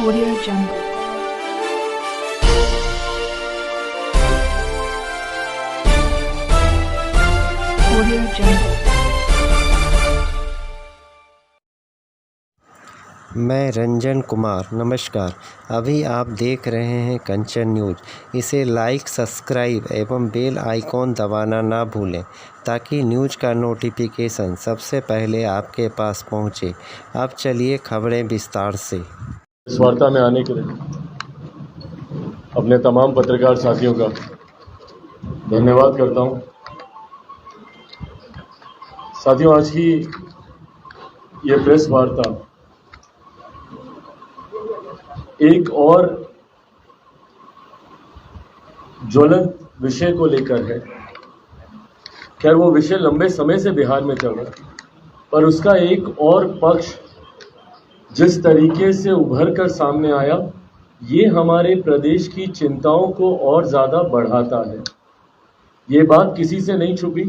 Audio Jungle. Audio Jungle. मैं रंजन कुमार, नमस्कार। अभी आप देख रहे हैं कंचन न्यूज़। इसे लाइक, सब्सक्राइब एवं बेल आइकॉन दबाना ना भूलें ताकि न्यूज़ का नोटिफिकेशन सबसे पहले आपके पास पहुंचे। अब चलिए खबरें विस्तार से। इस वार्ता में आने के लिए अपने तमाम पत्रकार साथियों का धन्यवाद करता हूं। साथियों, आज की ये प्रेस वार्ता एक और ज्वलंत विषय को लेकर है। खैर, वो विषय लंबे समय से बिहार में चल रहा है, पर उसका एक और पक्ष जिस तरीके से उभर कर सामने आया, ये हमारे प्रदेश की चिंताओं को और ज़्यादा बढ़ाता है। ये बात किसी से नहीं छुपी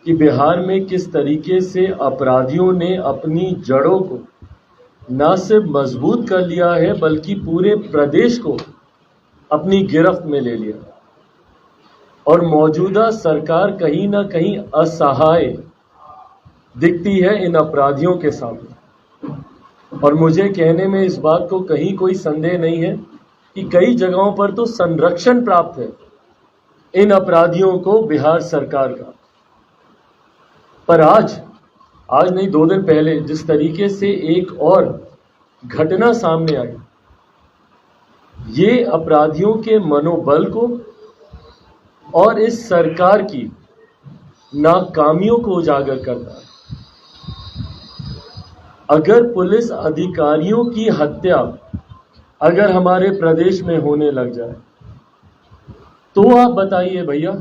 कि बिहार में किस तरीके से अपराधियों ने अपनी जड़ों को न सिर्फ मजबूत कर लिया है बल्कि पूरे प्रदेश को अपनी गिरफ्त में ले लिया, और मौजूदा सरकार कहीं ना कहीं असहाय दिखती है इन अपराधियों के सामने। और मुझे कहने में इस बात को कहीं कोई संदेह नहीं है कि कई जगहों पर तो संरक्षण प्राप्त है इन अपराधियों को बिहार सरकार का। पर आज नहीं, 2 दिन पहले जिस तरीके से एक और घटना सामने आई, ये अपराधियों के मनोबल को और इस सरकार की नाकामियों को उजागर करता है। अगर पुलिस अधिकारियों की हत्या अगर हमारे प्रदेश में होने लग जाए तो आप बताइए भैया,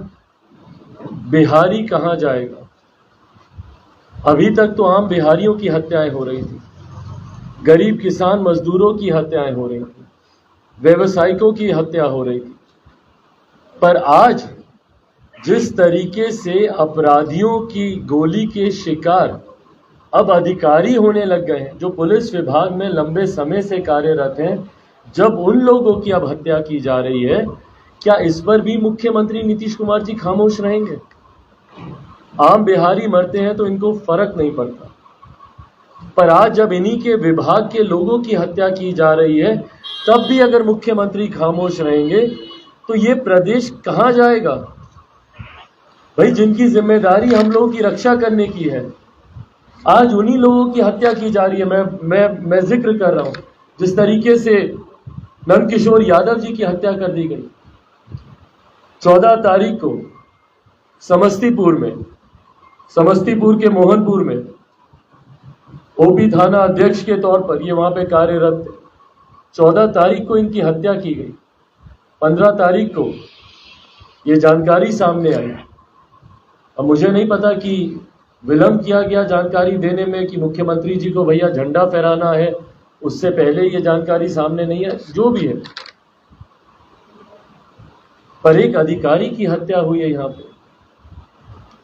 बिहारी कहां जाएगा? अभी तक तो आम बिहारियों की हत्याएं हो रही थी, गरीब किसान मजदूरों की हत्याएं हो रही थी, व्यवसायिकों की हत्या हो रही थी। पर आज जिस तरीके से अपराधियों की गोली के शिकार अब अधिकारी होने लग गए हैं, जो पुलिस विभाग में लंबे समय से कार्यरत हैं, जब उन लोगों की अब हत्या की जा रही है, क्या इस पर भी मुख्यमंत्री नीतीश कुमार जी खामोश रहेंगे? आम बिहारी मरते हैं तो इनको फर्क नहीं पड़ता, पर आज जब इन्हीं के विभाग के लोगों की हत्या की जा रही है, तब भी अगर मुख्यमंत्री खामोश रहेंगे तो ये प्रदेश कहां जाएगा? भाई, जिनकी जिम्मेदारी हम लोगों की रक्षा करने की है, आज उन्हीं लोगों की हत्या की जा रही है। मैं जिक्र कर रहा हूं जिस तरीके से नंदकिशोर यादव जी की हत्या कर दी गई 14 तारीख को समस्तीपुर के मोहनपुर में ओपी थाना अध्यक्ष के तौर पर ये वहां पे कार्यरत थे। 14 तारीख को इनकी हत्या की गई। 15 तारीख को ये जानकारी सामने आई। अब मुझे नहीं पता कि विलंब किया गया जानकारी देने में कि मुख्यमंत्री जी को भैया झंडा फहराना है, उससे पहले ये जानकारी सामने नहीं है, जो भी है, पर एक अधिकारी की हत्या हुई है यहाँ पे,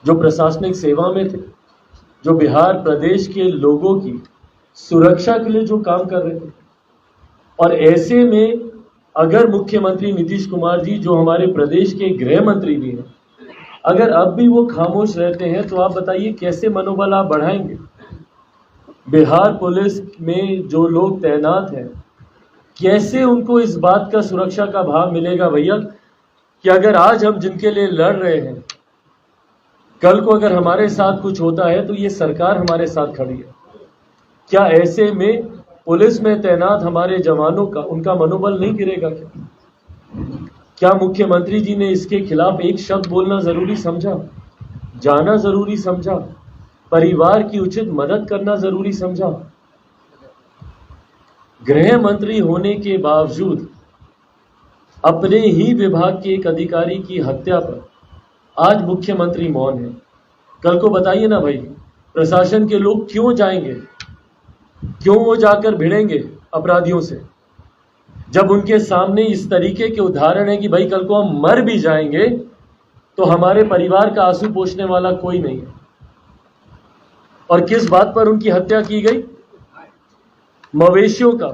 जो प्रशासनिक सेवा में थे, जो बिहार प्रदेश के लोगों की सुरक्षा के लिए जो काम कर रहे थे। और ऐसे में अगर मुख्यमंत्री नीतीश कुमार जी, जो हमारे प्रदेश के गृह मंत्री भी हैं, अगर अब भी वो खामोश रहते हैं तो आप बताइए कैसे मनोबल आप बढ़ाएंगे? बिहार पुलिस में जो लोग तैनात हैं, कैसे उनको इस बात का सुरक्षा का भाव मिलेगा भैया कि अगर आज हम जिनके लिए लड़ रहे हैं, कल को अगर हमारे साथ कुछ होता है तो ये सरकार हमारे साथ खड़ी है। क्या ऐसे में पुलिस में तैनात हमारे जवानों का, उनका मनोबल नहीं गिरेगा? क्या मुख्यमंत्री जी ने इसके खिलाफ एक शब्द बोलना जरूरी समझा, जाना जरूरी समझा, परिवार की उचित मदद करना जरूरी समझा? गृह मंत्री होने के बावजूद अपने ही विभाग के एक अधिकारी की हत्या पर आज मुख्यमंत्री मौन है। कल को बताइए ना भाई, प्रशासन के लोग क्यों जाएंगे, क्यों वो जाकर भिड़ेंगे अपराधियों से, जब उनके सामने इस तरीके के उदाहरण है कि भाई कल को हम मर भी जाएंगे तो हमारे परिवार का आंसू पोंछने वाला कोई नहीं है। और किस बात पर उनकी हत्या की गई? मवेशियों का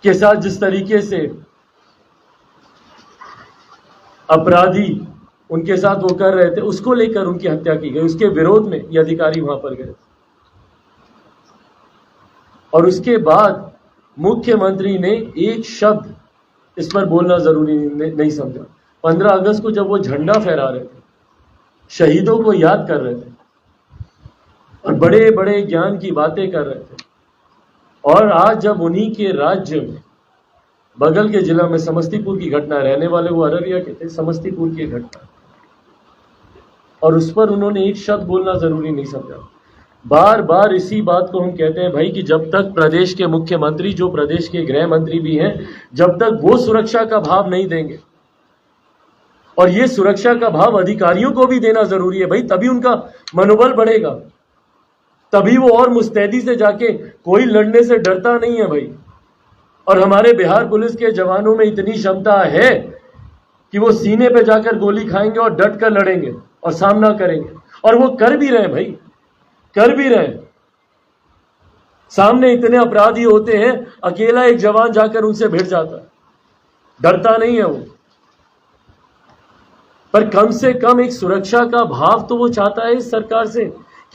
के साथ जिस तरीके से अपराधी उनके साथ वो कर रहे थे, उसको लेकर उनकी हत्या की गई, उसके विरोध में ये अधिकारी वहां पर गए। और उसके बाद मुख्यमंत्री ने एक शब्द इस पर बोलना जरूरी नहीं समझा। 15 अगस्त को जब वो झंडा फहरा रहे थे, शहीदों को याद कर रहे थे और बड़े बड़े ज्ञान की बातें कर रहे थे, और आज जब उन्हीं के राज्य में बगल के जिला में समस्तीपुर की घटना, रहने वाले वो अररिया के थे, समस्तीपुर की घटना, और उस पर उन्होंने एक शब्द बोलना जरूरी नहीं समझा। बार बार इसी बात को हम कहते हैं भाई कि जब तक प्रदेश के मुख्यमंत्री, जो प्रदेश के गृह मंत्री भी हैं, जब तक वो सुरक्षा का भाव नहीं देंगे, और ये सुरक्षा का भाव अधिकारियों को भी देना जरूरी है भाई, तभी उनका मनोबल बढ़ेगा, तभी वो और मुस्तैदी से जाके, कोई लड़ने से डरता नहीं है भाई। और हमारे बिहार पुलिस के जवानों में इतनी क्षमता है कि वो सीने पे जाकर गोली खाएंगे और डट कर लड़ेंगे और सामना करेंगे, और वो कर भी रहे भाई, कर भी रहे। सामने इतने अपराधी होते हैं, अकेला एक जवान जाकर उनसे भिड़ जाता है, डरता नहीं है वो। पर कम से कम एक सुरक्षा का भाव तो वो चाहता है इस सरकार से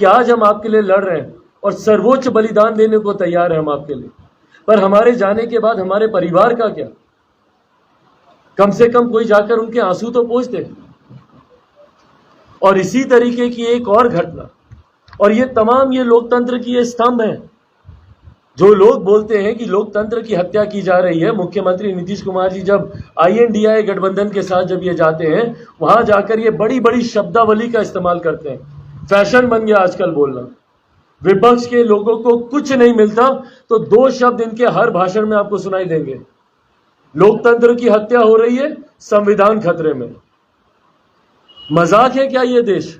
कि आज हम आपके लिए लड़ रहे हैं और सर्वोच्च बलिदान देने को तैयार है हम आपके लिए, पर हमारे जाने के बाद हमारे परिवार का क्या? कम से कम कोई जाकर उनके आंसू तो पोंछ दे। और इसी तरीके की एक और घटना, और ये तमाम ये लोकतंत्र की ये स्तंभ है। जो लोग बोलते हैं कि लोकतंत्र की हत्या की जा रही है, मुख्यमंत्री नीतीश कुमार जी जब INDI गठबंधन के साथ जब ये जाते हैं, वहां जाकर ये बड़ी बड़ी शब्दावली का इस्तेमाल करते हैं। फैशन बन गया आजकल बोलना। विपक्ष के लोगों को कुछ नहीं मिलता तो 2 शब्द इनके हर भाषण में आपको सुनाई देंगे, लोकतंत्र की हत्या हो रही है, संविधान खतरे में। मजाक है क्या ये देश?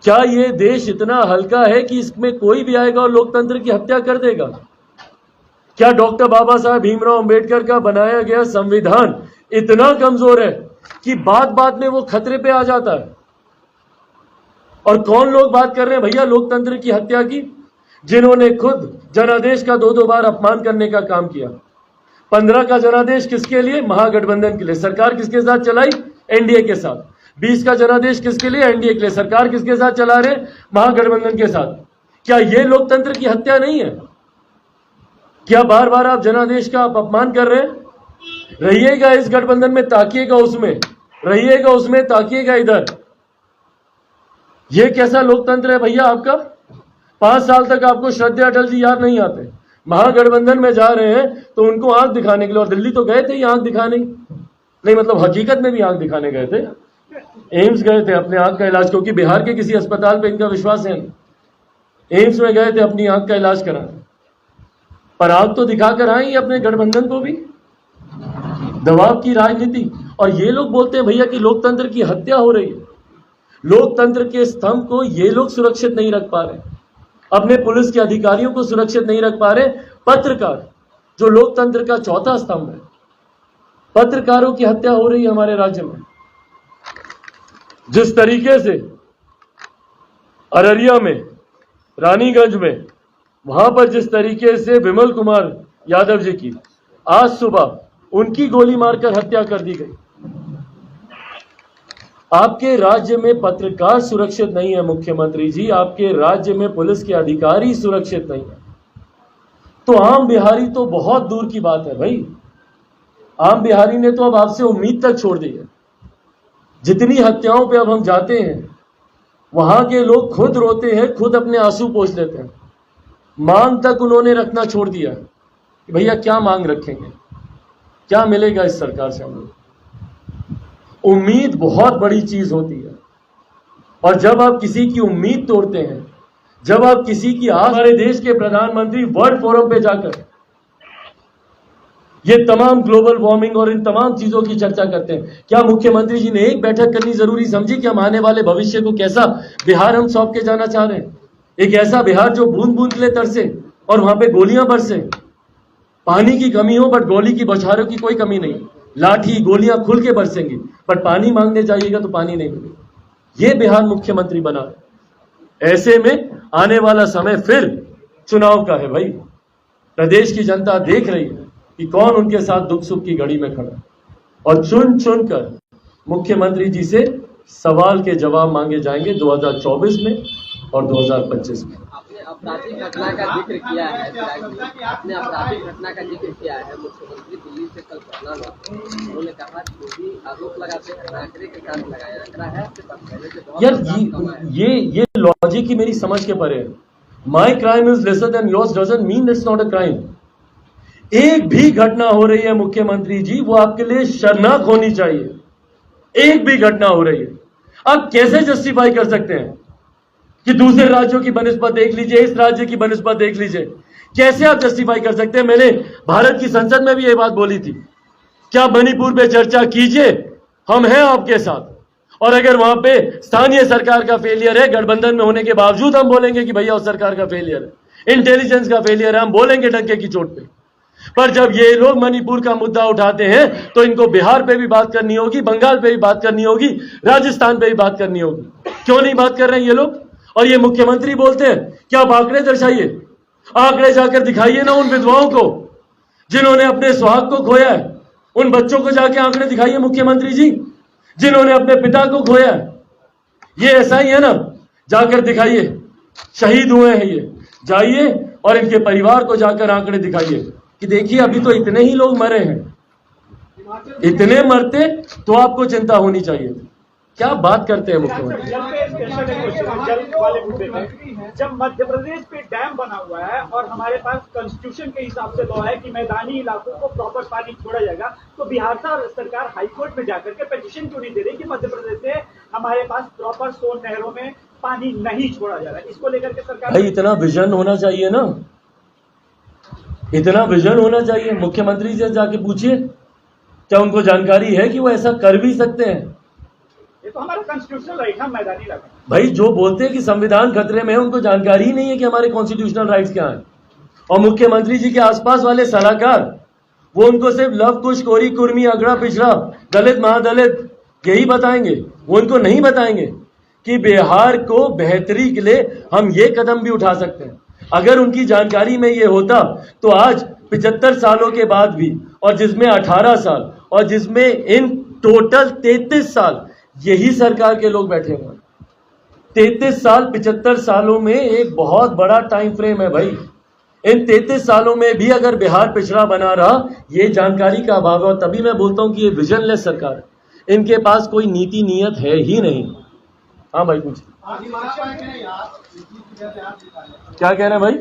क्या ये देश इतना हल्का है कि इसमें कोई भी आएगा और लोकतंत्र की हत्या कर देगा? क्या डॉक्टर बाबा साहब भीमराव अंबेडकर का बनाया गया संविधान इतना कमजोर है कि बात बात में वो खतरे पे आ जाता है? और कौन लोग बात कर रहे हैं भैया लोकतंत्र की हत्या की? जिन्होंने खुद जनादेश का 2-2 बार अपमान करने का काम किया। 15 का जनादेश किसके लिए? महागठबंधन के लिए। सरकार किसके साथ चलाई? NDA के साथ। 20 का जनादेश किसके लिए? NDA के लिए। सरकार किसके साथ चला रहे? महागठबंधन के साथ। क्या यह लोकतंत्र की हत्या नहीं है? क्या बार बार आप जनादेश का अपमान कर रहे हैं? रहिएगा इस गठबंधन में, ताकिएगा उसमें, रहिएगा उसमें, ताकिएगा इधर। यह कैसा लोकतंत्र है भैया आपका? 5 साल तक आपको श्रद्धेय अटल जी याद नहीं आते। महागठबंधन में जा रहे हैं तो उनको आंख दिखाने के लिए, और दिल्ली तो गए थे ये आंख दिखाने, नहीं मतलब हकीकत में भी आंख दिखाने गए थे। एम्स गए थे अपने आंख का इलाज, क्योंकि बिहार के किसी अस्पताल पे इनका विश्वास है नहीं। एम्स में गए थे अपनी आंख का इलाज कराने, पर आंख तो दिखाकर आए अपने गठबंधन को भी। दबाव की राजनीति। और ये लोग बोलते हैं भैया कि लोकतंत्र की हत्या हो रही है। लोकतंत्र के स्तंभ को ये लोग सुरक्षित नहीं रख पा रहे, अपने पुलिस के अधिकारियों को सुरक्षित नहीं रख पा रहे। पत्रकार, जो लोकतंत्र का चौथा स्तंभ है, पत्रकारों की हत्या हो रही है हमारे राज्य में। जिस तरीके से अररिया में, रानीगंज में, वहां पर जिस तरीके से विमल कुमार यादव जी की आज सुबह उनकी गोली मारकर हत्या कर दी गई। आपके राज्य में पत्रकार सुरक्षित नहीं है मुख्यमंत्री जी, आपके राज्य में पुलिस के अधिकारी सुरक्षित नहीं है, तो आम बिहारी तो बहुत दूर की बात है भाई। आम बिहारी ने तो अब आपसे उम्मीद तक छोड़ दी है। जितनी हत्याओं पे अब हम जाते हैं, वहां के लोग खुद रोते हैं, खुद अपने आंसू पोंछ लेते हैं। मांग तक उन्होंने रखना छोड़ दिया कि भैया क्या मांग रखेंगे, क्या मिलेगा इस सरकार से हम लोग। उम्मीद बहुत बड़ी चीज होती है, और जब आप किसी की उम्मीद तोड़ते हैं, जब आप किसी की आस, हमारे देश के प्रधानमंत्री वर्ल्ड फोरम पे जाकर ये तमाम ग्लोबल वार्मिंग और इन तमाम चीजों की चर्चा करते हैं। क्या मुख्यमंत्री जी ने एक बैठक करनी जरूरी समझी कि हम आने वाले भविष्य को कैसा बिहार हम सौंप के जाना चाह रहे हैं? एक ऐसा बिहार जो बूंद बूंद के लिए तरसे और वहां पे गोलियां बरसे। पानी की कमी हो बट गोली की बौछारों की कोई कमी नहीं। लाठी गोलियां खुल के बरसेंगी, बट पानी मांगने जाइएगा तो पानी नहीं मिलेगा। ये बिहार मुख्यमंत्री बना है। ऐसे में आने वाला समय फिर चुनाव का है भाई। प्रदेश की जनता देख रही है कि कौन उनके साथ दुख सुख की घड़ी में खड़ा है, और चुन चुन कर मुख्यमंत्री जी से सवाल के जवाब मांगे जाएंगे 2024 में और 2025 में। आपने आपराधिक घटना का जिक्र किया है, आपने आपराधिक घटना का जिक्र किया है। मुख्यमंत्री दिल्ली से कल पटना लौटे, उन्होंने कहा जो भी आरोप लगाते हैं आंकड़े के साथ लगाया आंकड़ा है आपके पास पहले से बहुत यार ये लॉजिक ही मेरी समझ के परे है। My crime is lesser than yours doesn't mean it's not a crime. एक भी घटना हो रही है मुख्यमंत्री जी, वो आपके लिए शर्मनाक होनी चाहिए। एक भी घटना हो रही है, आप कैसे जस्टिफाई कर सकते हैं कि दूसरे राज्यों की बनिस्बत देख लीजिए, इस राज्य की बनिस्बत देख लीजिए, कैसे आप जस्टिफाई कर सकते हैं? मैंने भारत की संसद में भी ये बात बोली थी, क्या मणिपुर पे चर्चा कीजिए, हम हैं आपके साथ, और अगर वहां पे स्थानीय सरकार का फेलियर है, गठबंधन में होने के बावजूद हम बोलेंगे कि भैया उस सरकार का फेलियर है, इंटेलिजेंस का फेलियर है, हम बोलेंगे डंके की चोट पे। पर जब ये लोग मणिपुर का मुद्दा उठाते हैं तो इनको बिहार पे भी बात करनी होगी, बंगाल पे भी बात करनी होगी, राजस्थान पे भी बात करनी होगी। क्यों नहीं बात कर रहे हैं ये लोग? और ये मुख्यमंत्री बोलते हैं कि आप आंकड़े दर्शाइए, आंकड़े जाकर दिखाइए ना उन विधवाओं को जिन्होंने अपने सुहाग को खोया है, उन बच्चों को जाके आंकड़े दिखाइए मुख्यमंत्री जी जिन्होंने अपने पिता को खोया है। ये ऐसा ही है ना, जाकर दिखाइए, शहीद हुए हैं ये, जाइए और इनके परिवार को जाकर आंकड़े दिखाइए कि देखिए अभी तो इतने ही लोग मरे हैं, इतने मरते तो आपको चिंता होनी चाहिए। क्या बात करते हैं मुख्यमंत्री? जब मध्य प्रदेश पे डैम बना हुआ है और हमारे पास कॉन्स्टिट्यूशन के हिसाब से लॉ है कि मैदानी इलाकों को प्रॉपर पानी छोड़ा जाएगा, तो बिहार सरकार हाईकोर्ट में जाकर के पिटीशन क्यों नहीं दे रही कि मध्य प्रदेश से हमारे पास प्रॉपर 100 नहरों में पानी नहीं छोड़ा जा रहा है? इसको लेकर के सरकार भाई इतना विजन होना चाहिए ना, इतना विजन होना चाहिए। मुख्यमंत्री से जाके पूछिए, क्या उनको जानकारी है कि वो ऐसा कर भी सकते हैं? ये तो हमारा कॉन्स्टिट्यूशनल राइट है मैदानी इलाका। भाई जो बोलते हैं कि संविधान खतरे में है, उनको जानकारी ही नहीं है कि हमारे कॉन्स्टिट्यूशनल राइट्स क्या हैं। और मुख्यमंत्री जी के आसपास वाले सलाहकार, वो उनको सिर्फ लव कुश, कोरी कुर्मी, अगड़ा पिछड़ा, दलित महादलित यही बताएंगे। वो उनको नहीं बताएंगे कि बिहार को बेहतरी के लिए हम ये कदम भी उठा सकते हैं। अगर उनकी जानकारी में ये होता तो आज 75 सालों के बाद भी, और जिसमें 18 साल और जिसमें इन टोटल 33 साल यही सरकार के लोग बैठे हुए। 33 साल 75 सालों में एक बहुत बड़ा टाइम फ्रेम है भाई। इन 33 सालों में भी अगर बिहार पिछड़ा बना रहा, ये जानकारी का अभाव है। तभी मैं बोलता हूं कि ये विजनलेस सरकार है, इनके पास कोई नीति नियत है ही नहीं। हाँ भाई कुछ क्या कह रहे हैं भाई?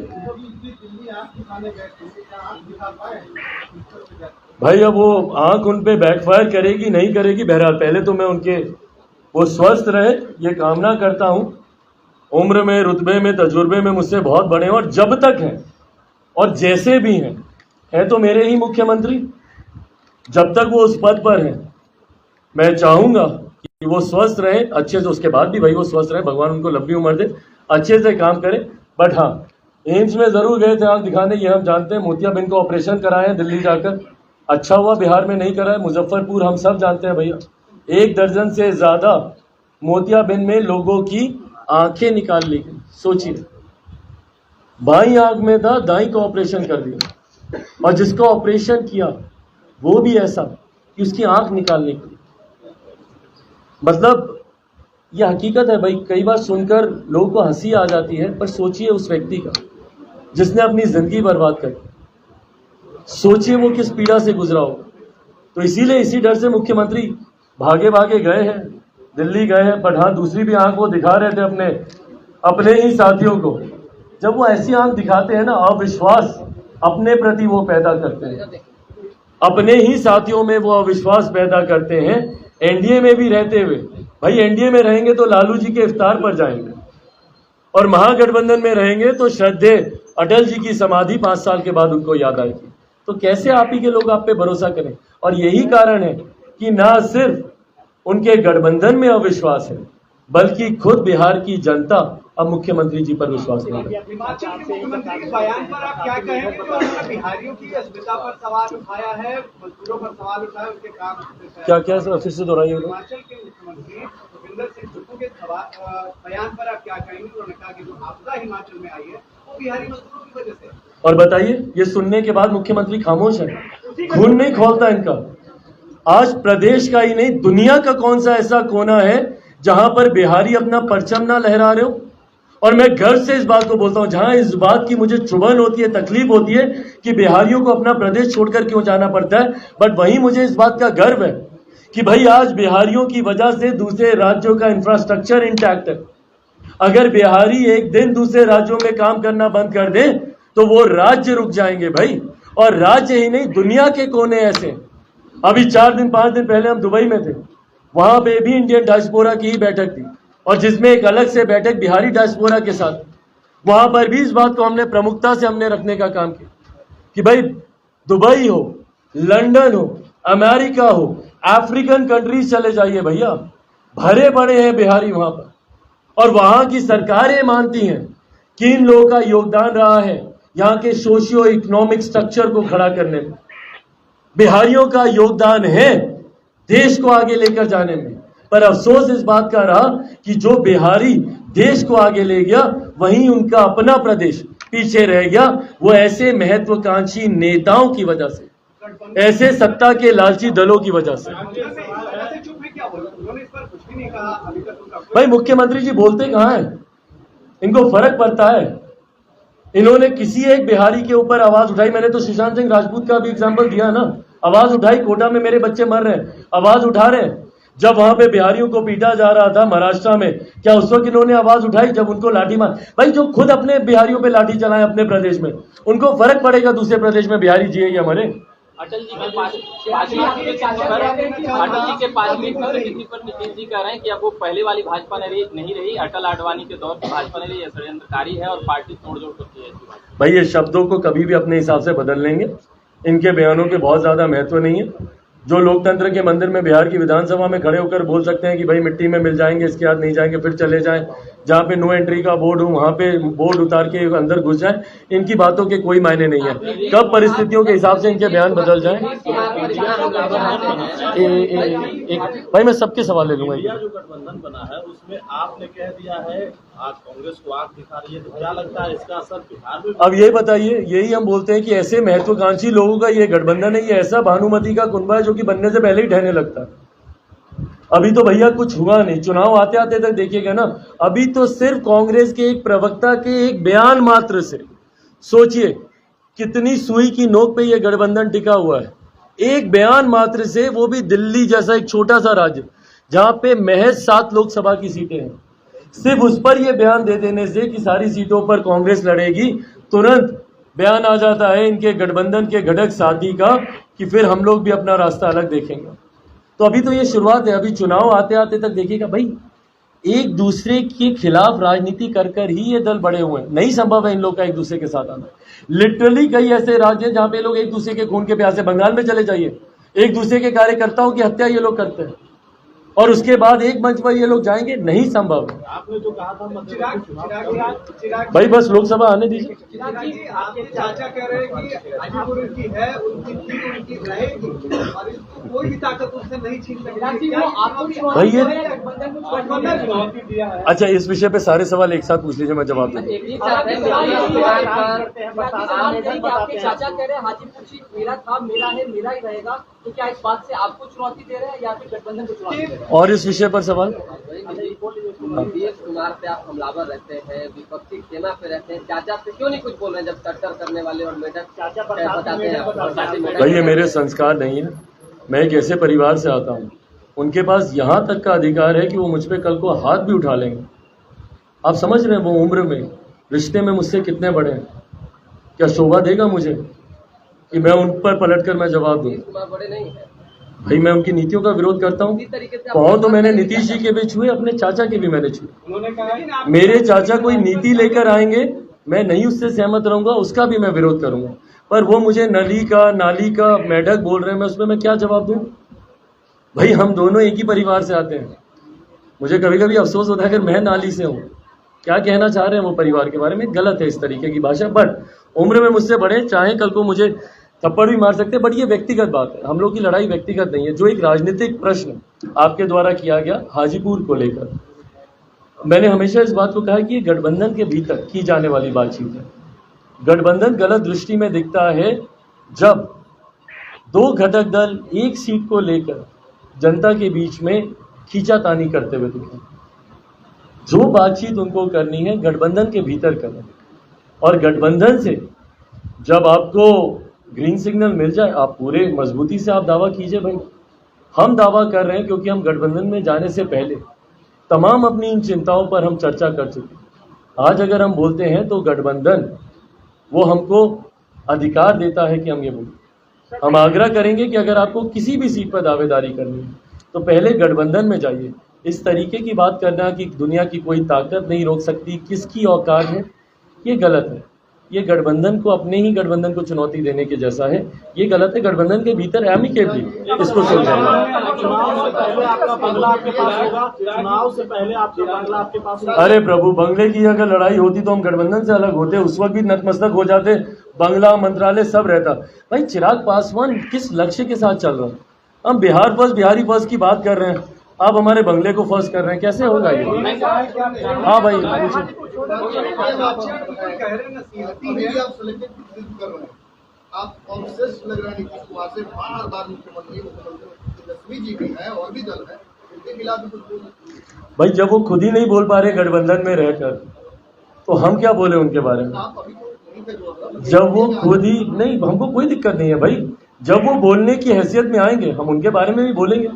भाई अब वो आंख उन पे बैकफायर करेगी नहीं करेगी, बहरहाल पहले तो मैं उनके वो स्वस्थ रहे ये कामना करता हूं। उम्र में, रुतबे में, तजुर्बे में मुझसे बहुत बड़े हैं, और जब तक हैं और जैसे भी हैं तो मेरे ही मुख्यमंत्री। जब तक वो उस पद पर हैं, मैं चाहूंगा कि वो स्वस्थ रहे अच्छे से। उसके बाद भी भाई वो स्वस्थ रहे, भगवान उनको लंबी उम्र दे, अच्छे से काम करे। बट हाँ, एम्स में जरूर गए थे आंख दिखाने, ये हम जानते हैं। मोतियाबिंद को ऑपरेशन कराए हैं दिल्ली जाकर, अच्छा हुआ बिहार में नहीं कराया। मुजफ्फरपुर हम सब जानते हैं भैया, 1 दर्जन से ज्यादा मोतियाबिंद में लोगों की आंखें निकाल ली गई। सोचिए, बाई आंख में था, दाई को ऑपरेशन कर दिया, और जिसको ऑपरेशन किया वो भी ऐसा कि उसकी आंख निकालने की। मतलब यह हकीकत है भाई। कई बार सुनकर लोगों को हंसी आ जाती है, पर सोचिए उस व्यक्ति का जिसने अपनी जिंदगी बर्बाद कर दी, सोचिए वो किस पीड़ा से गुजरा हो। तो इसीलिए इसी डर से मुख्यमंत्री भागे भागे गए हैं, दिल्ली गए हैं। बट हाँ, दूसरी भी आंख वो दिखा रहे थे अपने ही साथियों को। जब वो ऐसी आंख दिखाते हैं ना, अविश्वास अपने प्रति वो पैदा करते हैं, अपने ही साथियों में वो अविश्वास पैदा करते हैं। एनडीए में भी रहते हुए, भाई एनडीए में रहेंगे तो लालू जी के इफ्तार पर जाएंगे, और महागठबंधन में रहेंगे तो श्रद्धेय अटल जी की समाधि 5 साल के बाद उनको याद आएगी। तो कैसे आप ही के लोग आप पे भरोसा करें? और यही कारण है कि ना सिर्फ उनके गठबंधन में अविश्वास है, बल्कि खुद बिहार की जनता अब मुख्यमंत्री जी पर विश्वास नहीं है। हिमाचल के मुख्यमंत्री के बयान पर आप क्या कहेंगे जो उन्होंने बिहारियों की अस्मिता पर सवाल उठाया है, मजदूरों पर सवाल उठाया, उनके काम क्या क्या सर फिर से दोहराइए। हिमाचल के मुख्यमंत्री भूपेंद्र सिंह सुक्खू के बयान पर आप क्या कहेंगे? उन्होंने कहा कि जो आपदा हिमाचल में आई है वो बिहारी मजदूरों की वजह से। और बताइए, ये सुनने के बाद मुख्यमंत्री खामोश है, खून नहीं खौलता इनका। आज प्रदेश का ही नहीं दुनिया का कौन सा ऐसा कोना है जहां पर बिहारी अपना परचम ना लहरा रहे हो। और मैं गर्व से इस बात को बोलता हूं, जहां इस बात की मुझे चुभन होती है, तकलीफ होती है कि बिहारियों को अपना प्रदेश छोड़कर क्यों जाना पड़ता है, बट वहीं मुझे इस बात का गर्व है कि भाई आज बिहारियों की वजह से दूसरे राज्यों का इंफ्रास्ट्रक्चर इंटैक्ट है। अगर बिहारी एक दिन दूसरे राज्यों में काम करना बंद कर दे तो वो राज्य रुक जाएंगे भाई। और राज्य ही नहीं, दुनिया के कोने ऐसे। अभी 4-5 दिन पहले हम दुबई में थे, वहां पे भी इंडियन डायस्पोरा की ही बैठक थी और जिसमें एक अलग से बैठक बिहारी डायस्पोरा के साथ। वहां पर भी इस बात को हमने प्रमुखता से हमने रखने का काम किया कि भाई दुबई हो, लंदन हो, अमेरिका हो, अफ्रीकन कंट्रीज चले जाइए भैया, भरे पड़े हैं बिहारी वहां पर। और वहां की सरकारें मानती हैं कि इन लोगों का योगदान रहा है यहाँ के सोशियो इकोनॉमिक स्ट्रक्चर को खड़ा करने में। बिहारियों का योगदान है देश को आगे लेकर जाने में। पर अफसोस इस बात का रहा कि जो बिहारी देश को आगे ले गया वहीं उनका अपना प्रदेश पीछे रह गया। वो ऐसे महत्वाकांक्षी नेताओं की वजह से, ऐसे सत्ता के लालची दलों की वजह से। भाई मुख्यमंत्री जी बोलते कहाँ हैं? इनको फर्क पड़ता है? इन्होंने किसी एक बिहारी के ऊपर आवाज उठाई? मैंने तो सुशांत सिंह राजपूत का भी एग्जाम्पल दिया ना। आवाज उठाई, कोटा में मेरे बच्चे मर रहे हैं, आवाज उठा रहे हैं। जब वहां पे बिहारियों को पीटा जा रहा था महाराष्ट्र में, क्या उस वक्त इन्होंने आवाज उठाई? जब उनको लाठी मार, भाई जो खुद अपने बिहारियों पे लाठी चलाए अपने प्रदेश में, उनको फर्क पड़ेगा दूसरे प्रदेश में बिहारी जिए या मरे? अटल जी के 5वीं पुण्यतिथि पर नीतीश जी कह रहे हैं कि अब वो पहले वाली भाजपा नहीं रही, अटल आडवाणी के दौर की भाजपा नहीं रही, षड्यंत्रकारी है और पार्टी तोड़जोड़ करती है। भाई ये शब्दों को कभी भी अपने हिसाब से बदल लेंगे, इनके बयानों के बहुत ज्यादा महत्व नहीं है। जो लोकतंत्र के मंदिर में बिहार की विधानसभा में खड़े होकर बोल सकते हैं कि भाई मिट्टी में मिल जाएंगे, इसके बाद नहीं जाएंगे, फिर चले जाएं, जहाँ पे नो एंट्री का बोर्ड हो वहां पे बोर्ड उतार के अंदर घुस जाए, इनकी बातों के कोई मायने नहीं है। कब परिस्थितियों के हिसाब से इनके बयान बदल जाएं। भाई मैं सबके सवाल ले लूंगा। जो गठबंधन बना है उसमें आपने कह दिया है आज कांग्रेस को आग दिखा रही है, तो क्या लगता है इसका असर बिहार में? अब ये बताइए, यही हम बोलते हैं कि ऐसे महत्वाकांक्षी लोगों का ये गठबंधन है, ये ऐसा भानुमति का कुनबा है जो कि बनने से पहले ही ढहने लगता है। अभी तो भैया कुछ हुआ नहीं, चुनाव आते आते तक देखिएगा ना। अभी तो सिर्फ कांग्रेस के एक प्रवक्ता के एक बयान मात्र से सोचिए कितनी सुई की नोक पे ये गठबंधन टिका हुआ है। एक बयान मात्र से, वो भी दिल्ली जैसा एक छोटा सा राज्य जहां पे महज 7 लोकसभा की सीटें हैं, सिर्फ उस पर यह बयान दे देने से कि सारी सीटों पर कांग्रेस लड़ेगी, तुरंत बयान आ जाता है इनके गठबंधन के घटक साथी का कि फिर हम लोग भी अपना रास्ता अलग देखेंगे। तो अभी तो ये शुरुआत है, अभी चुनाव आते आते तक देखिएगा भाई, एक दूसरे के खिलाफ राजनीति कर कर ही ये दल बड़े हुए हैं। नहीं संभव है इन लोग का एक दूसरे के साथ आना। लिटरली कई ऐसे राज्य हैं जहां पे लोग एक दूसरे के खून के प्यासे, बंगाल में चले जाइए, एक दूसरे के कार्यकर्ताओं की हत्या ये लोग करते हैं और उसके बाद एक मंच पर ये लोग जाएंगे, नहीं संभव है। आपने जो कहा था भाई बस लोकसभा आने दीजिए। आपके चाचा कह रहे हैं कि हाजीपुर उनकी है, उनकी सीट उनकी रहेगी और इसको कोई भी ताकत उससे नहीं छीन सकती। भाई ये अच्छा, इस विषय पे सारे सवाल एक साथ पूछ लीजिए, मैं जवाब दूंगा। आपके चाचा कह रहे हैं हाजीपुर सीट मेरा था, मेरा है, मेरा ही रहेगा, तो क्या इस बात से आपको चुनौती दे रहे हैं या फिर गठबंधन को चुनौती दे रहे हैं? और इस विषय पर सवाल। नीतीश कुमार पे आप हमलावर रहते हैं, विपक्षी खेमा पे रहते हैं, चाचा से क्यों नहीं कुछ बोल रहे हैं जब टक्कर करने वाले और मेढक बताते हैं? भाई ये मेरे संस्कार नहीं है, मैं एक ऐसे परिवार से आता हूँ, उनके पास यहाँ तक का अधिकार है कि वो मुझ पर कल को हाथ भी उठा लेंगे। आप समझ रहे हैं वो उम्र में, रिश्ते में मुझसे कितने बड़े हैं? क्या शोभा देगा मुझे कि मैं उन पर पलटकर मैं जवाब दूं? बड़े नहीं है भाई, मैं उनकी नीतियों का विरोध करता हूँ। पाँव तो मैंने नीतीश जी के भी छुए, अपने चाचा के भी मैंने छुए। मेरे चाचा कोई नीति लेकर आएंगे, मैं नहीं उससे सहमत रहूंगा, उसका भी मैं विरोध करूंगा। पर वो मुझे नाली का मेढक बोल रहे हैं, मैं उसमें मैं क्या जवाब दूं? भाई हम दोनों एक ही परिवार से आते हैं। मुझे कभी कभी अफसोस होता है अगर मैं नाली से हूँ क्या कहना चाह रहे हैं वो परिवार के बारे में गलत है इस तरीके की भाषा। बट उम्र में मुझसे बड़े, चाहे कल को मुझे थप्पड़ भी मार सकते हैं, बट ये व्यक्तिगत बात है। हम लोग की लड़ाई व्यक्तिगत नहीं है। जो एक राजनीतिक प्रश्न आपके द्वारा किया गया हाजीपुर को लेकर, मैंने हमेशा इस बात को कहा कि ये गठबंधन के भीतर की जाने वाली बातचीत है। गठबंधन गलत दृष्टि में दिखता है जब दो घटक दल एक सीट को लेकर जनता के बीच में खींचातानी करते हुए दिखे। जो बातचीत उनको करनी है गठबंधन के भीतर करें, और गठबंधन से जब आपको ग्रीन सिग्नल मिल जाए आप पूरे मजबूती से आप दावा कीजिए। भाई हम दावा कर रहे हैं क्योंकि हम गठबंधन में जाने से पहले तमाम अपनी इन चिंताओं पर हम चर्चा कर चुके हैं। आज अगर हम बोलते हैं तो गठबंधन वो हमको अधिकार देता है कि हम ये बोलें। हम आग्रह करेंगे कि अगर आपको किसी भी सीट पर दावेदारी करनी है तो पहले गठबंधन में जाइए। इस तरीके की बात करना कि दुनिया की कोई ताकत नहीं रोक सकती, किसकी औकात है, ये गलत है। ये गठबंधन को, अपने ही गठबंधन को चुनौती देने के जैसा है। ये गलत है। गठबंधन के भीतर एमिकेबली इसको सुलझाएंगे। चुनाव से पहले आपका बंगला आपके पास होगा, चुनाव से पहले आपका बंगला आपके पास होगा। अरे प्रभु, बंगले की अगर लड़ाई होती तो हम गठबंधन से अलग होते, उस वक्त भी नतमस्तक हो जाते, बंगला मंत्रालय सब रहता। भाई चिराग पासवान किस लक्ष्य के साथ चल रहा है? हम बिहार फर्स्ट, बिहारी फर्स्ट की बात कर रहे हैं, आप हमारे बंगले को फर्स्ट कर रहे हैं, कैसे होगा ये? हाँ भाई आप कांग्रेस लग रहा है नीतीश कुमार से बार-बार मुख्यमंत्री जी भी है और भी दल है, उनके खिलाफ भी कुछ भाई जब वो खुद ही नहीं बोल पा रहे गठबंधन में रहकर, तो हम क्या बोले उनके बारे में? जब वो खुद ही नहीं, हमको कोई दिक्कत नहीं है भाई। जब वो बोलने की हैसियत में आएंगे हम उनके बारे में भी बोलेंगे।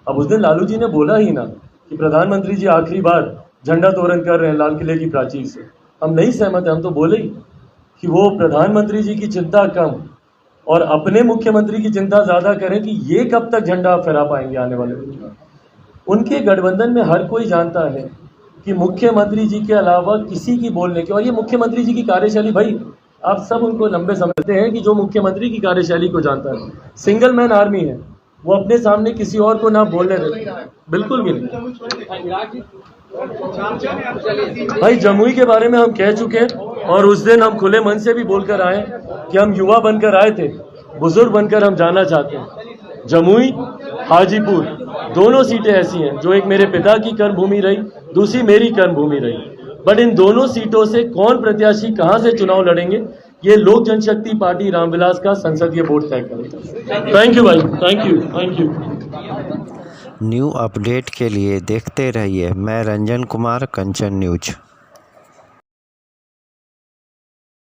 अब उस दिन लालू जी ने बोला ही ना कि प्रधानमंत्री जी आखिरी बार झंडा तोरण कर रहे हैं लाल किले की प्राचीर से, हम नहीं सहमत है। हम तो बोले ही कि वो प्रधानमंत्री जी की चिंता कम और अपने मुख्यमंत्री की चिंता ज्यादा करें कि ये कब तक झंडा फहरा पाएंगे आने वाले दिन में। उनके गठबंधन में हर कोई जानता है कि मुख्यमंत्री जी के अलावा किसी की बोलने की, और ये मुख्यमंत्री जी की कार्यशैली, भाई आप सब उनको लंबे समझते हैं कि जो मुख्यमंत्री की कार्यशैली को जानता है, सिंगल मैन आर्मी है, वो अपने सामने किसी और को ना बोलने देते, बिल्कुल भी नहीं। भाई जमुई के बारे में हम कह चुके हैं और उस दिन हम खुले मन से भी बोलकर आए कि हम युवा बनकर आए थे, बुजुर्ग बनकर हम जाना चाहते हैं। जमुई, हाजीपुर दोनों सीटें ऐसी हैं जो एक मेरे पिता की कर्मभूमि रही, दूसरी मेरी कर्मभूमी रही। बट इन दोनों सीटों से कौन प्रत्याशी कहां से चुनाव लड़ेंगे ये लोक जनशक्ति पार्टी रामविलास का संसदीय बोर्ड तय करेगा। थैंक यू भाई, थैंक यू। न्यू अपडेट के लिए देखते रहिए मैं रंजन कुमार, कंचन न्यूज।